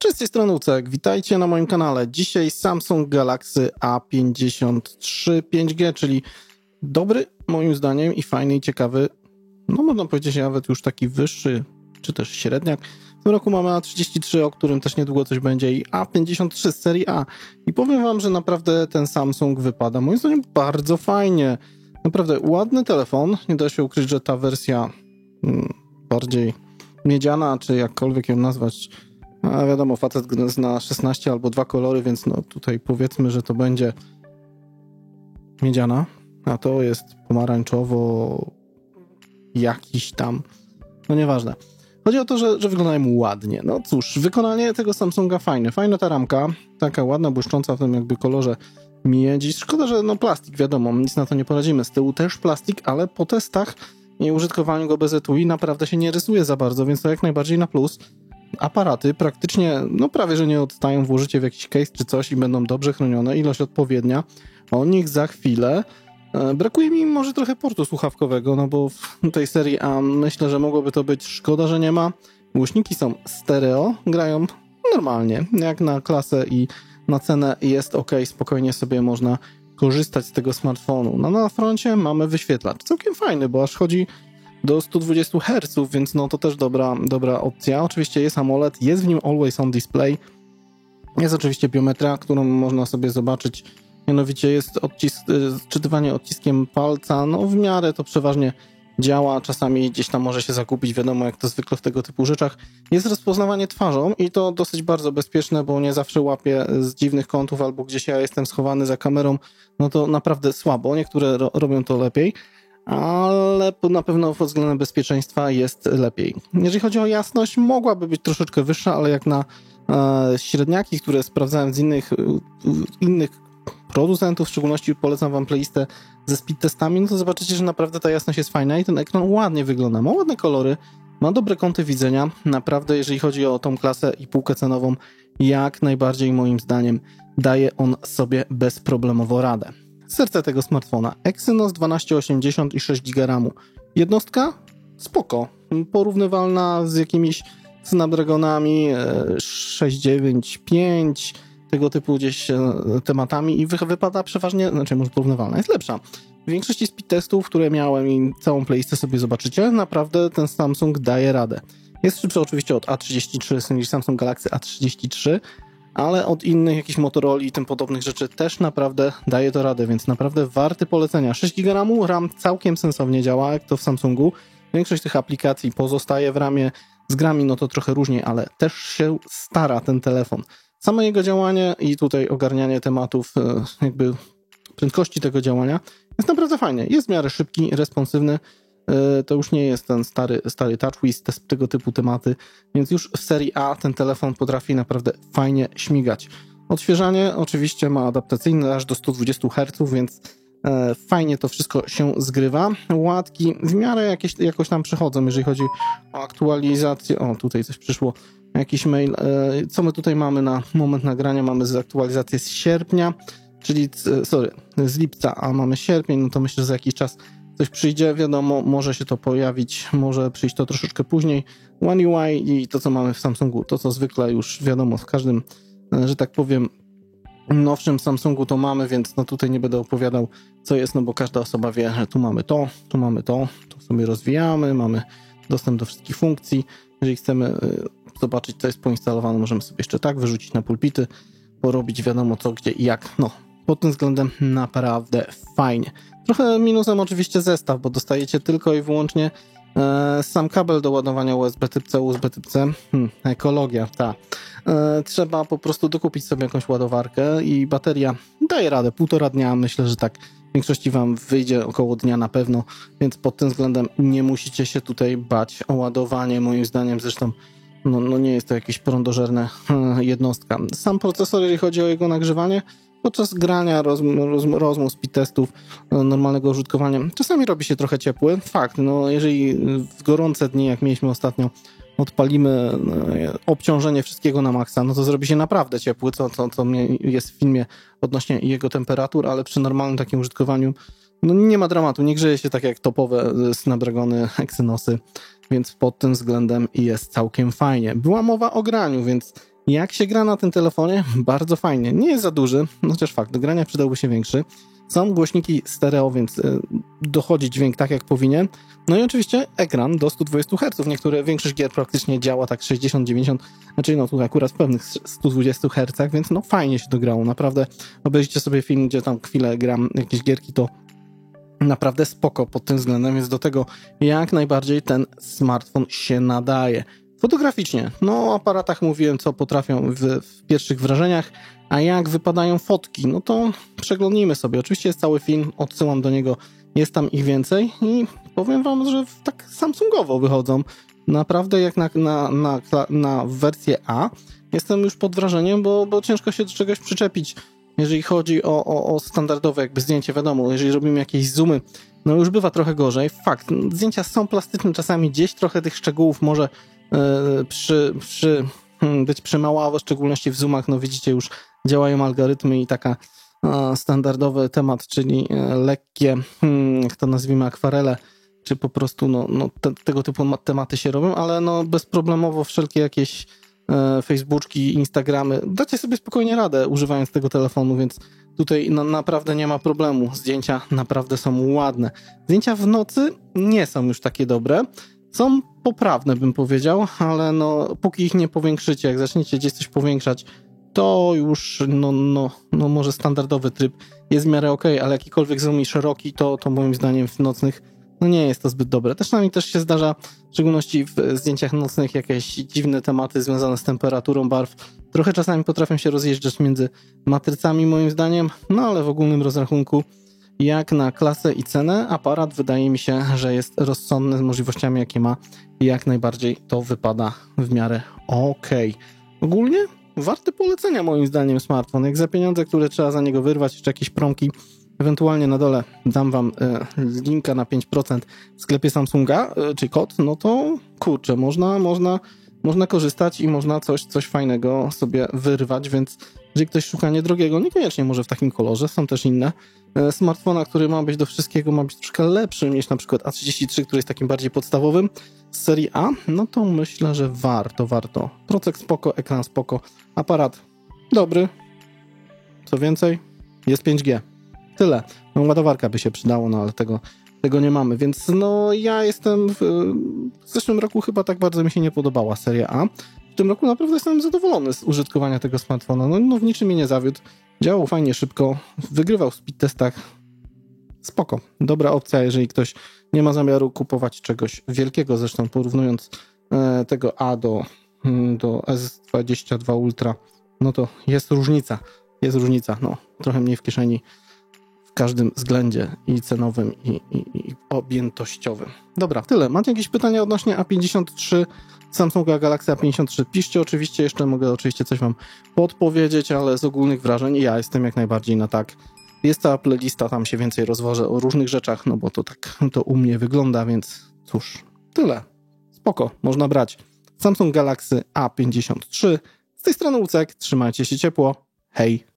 Cześć, z tej strony Ucek, witajcie na moim kanale. Dzisiaj Samsung Galaxy A53 5G, czyli dobry moim zdaniem i fajny i ciekawy, no można powiedzieć nawet już taki wyższy, czy też średniak. W tym roku mamy A33, o którym też niedługo coś będzie, i A53 z serii A. I powiem wam, że naprawdę ten Samsung wypada moim zdaniem bardzo fajnie. Naprawdę ładny telefon, nie da się ukryć, że ta wersja bardziej miedziana, czy jakkolwiek ją nazwać, a wiadomo, facet zna 16 albo 2 kolory, więc no tutaj powiedzmy, że to będzie miedziana, a to jest pomarańczowo jakiś tam, no nieważne. Chodzi o to, że wyglądają ładnie. No cóż, wykonanie tego Samsunga fajne. Fajna ta ramka, taka ładna, błyszcząca w tym jakby kolorze miedzi. Szkoda, że no plastik, wiadomo, nic na to nie poradzimy. Z tyłu też plastik, ale po testach i użytkowaniu go bez etui naprawdę się nie rysuje za bardzo, więc to jak najbardziej na plus. Aparaty praktycznie, no prawie, że nie odstają, włożycie w jakiś case czy coś i będą dobrze chronione, ilość odpowiednia. O nich za chwilę. Brakuje mi może trochę portu słuchawkowego, no bo w tej serii A myślę, że mogłoby to być, szkoda, że nie ma. Głośniki są stereo, grają normalnie, jak na klasę i na cenę jest ok, spokojnie sobie można korzystać z tego smartfonu. No na froncie mamy wyświetlacz, całkiem fajny, bo aż chodzi do 120 Hz, więc no to też dobra opcja. Oczywiście jest AMOLED, jest w nim Always On Display, jest oczywiście biometria, którą można sobie zobaczyć, mianowicie jest czytywanie odciskiem palca, no w miarę to przeważnie działa, czasami gdzieś tam może się zagubić, wiadomo jak to zwykle w tego typu rzeczach. Jest rozpoznawanie twarzą i to dosyć bardzo bezpieczne, bo nie zawsze łapię z dziwnych kątów albo gdzieś ja jestem schowany za kamerą, no to naprawdę słabo, niektóre robią to lepiej, ale na pewno pod względem bezpieczeństwa jest lepiej. Jeżeli chodzi o jasność, mogłaby być troszeczkę wyższa, ale jak na średniaki, które sprawdzałem z innych producentów, w szczególności polecam wam playlistę ze speed testami, no to zobaczycie, że naprawdę ta jasność jest fajna i ten ekran ładnie wygląda. Ma ładne kolory, ma dobre kąty widzenia. Naprawdę, jeżeli chodzi o tą klasę i półkę cenową, jak najbardziej moim zdaniem daje on sobie bezproblemowo radę. Serce tego smartfona: Exynos 1280 i 6 GB RAM. Jednostka? Spoko. Porównywalna z jakimiś Snapdragonami 695, tego typu gdzieś tematami i wypada przeważnie, znaczy może porównywalna, jest lepsza. W większości speed testów, które miałem i całą playlistę sobie zobaczycie, naprawdę ten Samsung daje radę. Jest szybszy oczywiście od A33 niż Samsung Galaxy A33, ale od innych jakichś Motorola i tym podobnych rzeczy też naprawdę daje to radę, więc naprawdę warty polecenia. 6 GB RAM, RAM całkiem sensownie działa, jak to w Samsungu. Większość tych aplikacji pozostaje w ramie, z grami no to trochę różniej, ale też się stara ten telefon. Samo jego działanie i tutaj ogarnianie tematów, jakby prędkości tego działania jest naprawdę fajnie. Jest w miarę szybki, responsywny. To już nie jest ten stary TouchWiz, tego typu tematy, więc już w serii A ten telefon potrafi naprawdę fajnie śmigać. Odświeżanie oczywiście ma adaptacyjne aż do 120 Hz, więc fajnie to wszystko się zgrywa. Łatki w miarę jakoś tam przychodzą, jeżeli chodzi o aktualizację. O, tutaj coś przyszło, jakiś mail. Co my tutaj mamy na moment nagrania? Mamy aktualizację z sierpnia, czyli z lipca, a mamy sierpień, no to myślę, że za jakiś czas coś przyjdzie, wiadomo, może się to pojawić, może przyjść to troszeczkę później. One UI i to, co mamy w Samsungu, to co zwykle już wiadomo, w każdym, że tak powiem, nowszym Samsungu to mamy, więc no tutaj nie będę opowiadał, co jest, no bo każda osoba wie, że tu mamy to sobie rozwijamy, mamy dostęp do wszystkich funkcji. Jeżeli chcemy zobaczyć, co jest poinstalowane, możemy sobie jeszcze tak wyrzucić na pulpity, porobić wiadomo co, gdzie i jak. No, pod tym względem naprawdę fajnie. Trochę minusem oczywiście zestaw, bo dostajecie tylko i wyłącznie sam kabel do ładowania USB typ C, USB typ C. Ekologia, ta. Trzeba po prostu dokupić sobie jakąś ładowarkę i bateria daje radę. 1,5 dnia, myślę, że tak w większości wam wyjdzie około dnia na pewno, więc pod tym względem nie musicie się tutaj bać o ładowanie, moim zdaniem. Zresztą no nie jest to jakieś prądożerne jednostka. Sam procesor, jeżeli chodzi o jego nagrzewanie, podczas grania, rozmów, speed testów, normalnego użytkowania, czasami robi się trochę ciepły. Fakt, no jeżeli w gorące dni, jak mieliśmy ostatnio, odpalimy obciążenie wszystkiego na maksa, no to zrobi się naprawdę ciepły, co jest w filmie odnośnie jego temperatur, ale przy normalnym takim użytkowaniu no nie ma dramatu, nie grzeje się tak jak topowe Snapdragony, Exynosy, więc pod tym względem jest całkiem fajnie. Była mowa o graniu, więc Jak się gra na tym telefonie? Bardzo fajnie. Nie jest za duży, chociaż fakt, do grania przydałby się większy. Są głośniki stereo, więc dochodzi dźwięk tak, jak powinien. No i oczywiście ekran do 120 Hz. Większość gier praktycznie działa tak 60-90, znaczy no tu akurat w pewnych 120 Hz, więc no fajnie się to grało. Naprawdę obejrzyjcie sobie film, gdzie tam chwilę gram jakieś gierki, to naprawdę spoko pod tym względem, więc do tego jak najbardziej ten smartfon się nadaje. Fotograficznie, no o aparatach mówiłem, co potrafią w pierwszych wrażeniach, a jak wypadają fotki, no to przeglądnijmy sobie. Oczywiście jest cały film, odsyłam do niego, jest tam ich więcej i powiem wam, że tak samsungowo wychodzą. Naprawdę jak na wersję A jestem już pod wrażeniem, bo ciężko się do czegoś przyczepić. Jeżeli chodzi o standardowe jakby zdjęcie, wiadomo, jeżeli robimy jakieś zoomy, no już bywa trochę gorzej. Fakt, zdjęcia są plastyczne, czasami gdzieś trochę tych szczegółów może być przemałe, w szczególności w zoomach, no widzicie, już działają algorytmy i taka standardowy temat, czyli lekkie, jak to nazwijmy, akwarele, czy po prostu tego typu tematy się robią, ale no bezproblemowo wszelkie jakieś Facebooki, Instagramy, dacie sobie spokojnie radę używając tego telefonu, więc tutaj naprawdę nie ma problemu. Zdjęcia naprawdę są ładne. Zdjęcia w nocy nie są już takie dobre. Są poprawne, bym powiedział, ale no póki ich nie powiększycie, jak zaczniecie gdzieś coś powiększać, to już może standardowy tryb jest w miarę okej, ale jakikolwiek zoom i szeroki, to moim zdaniem w nocnych nie jest to zbyt dobre. Czasami też się zdarza, w szczególności w zdjęciach nocnych, jakieś dziwne tematy związane z temperaturą barw. Trochę czasami potrafią się rozjeżdżać między matrycami, moim zdaniem, no ale w ogólnym rozrachunku, jak na klasę i cenę, aparat wydaje mi się, że jest rozsądny z możliwościami, jakie ma i jak najbardziej to wypada w miarę okej. Ogólnie warty polecenia, moim zdaniem, smartfon. Jak za pieniądze, które trzeba za niego wyrwać, jeszcze jakieś promki, ewentualnie na dole dam wam linka na 5% w sklepie Samsunga, czy kod, no to kurczę, można korzystać i można coś fajnego sobie wyrwać, więc jeżeli ktoś szuka niedrogiego, niekoniecznie może w takim kolorze, są też inne, smartfona, który ma być do wszystkiego, ma być troszkę lepszym niż na przykład A33, który jest takim bardziej podstawowym z serii A, no to myślę, że warto. Procek spoko, ekran spoko, aparat dobry, co więcej, jest 5G. Tyle. No, ładowarka by się przydało, no ale tego nie mamy, więc no ja jestem w zeszłym roku chyba tak bardzo mi się nie podobała seria A. W tym roku naprawdę jestem zadowolony z użytkowania tego smartfona. No w niczym mnie nie zawiódł. Działał fajnie, szybko, wygrywał w speed testach. Spoko. Dobra opcja, jeżeli ktoś nie ma zamiaru kupować czegoś wielkiego, zresztą porównując tego A do S22 Ultra, no to jest różnica, no trochę mniej w kieszeni w każdym względzie i cenowym i objętościowym. Dobra, tyle. Macie jakieś pytania odnośnie A53, Samsunga Galaxy A53? Piszcie oczywiście, jeszcze mogę coś wam podpowiedzieć, ale z ogólnych wrażeń ja jestem jak najbardziej na tak. Jest cała playlista, tam się więcej rozważę o różnych rzeczach, no bo to tak to u mnie wygląda, więc cóż, tyle. Spoko, można brać. Samsung Galaxy A53. Z tej strony Łucek, trzymajcie się ciepło. Hej!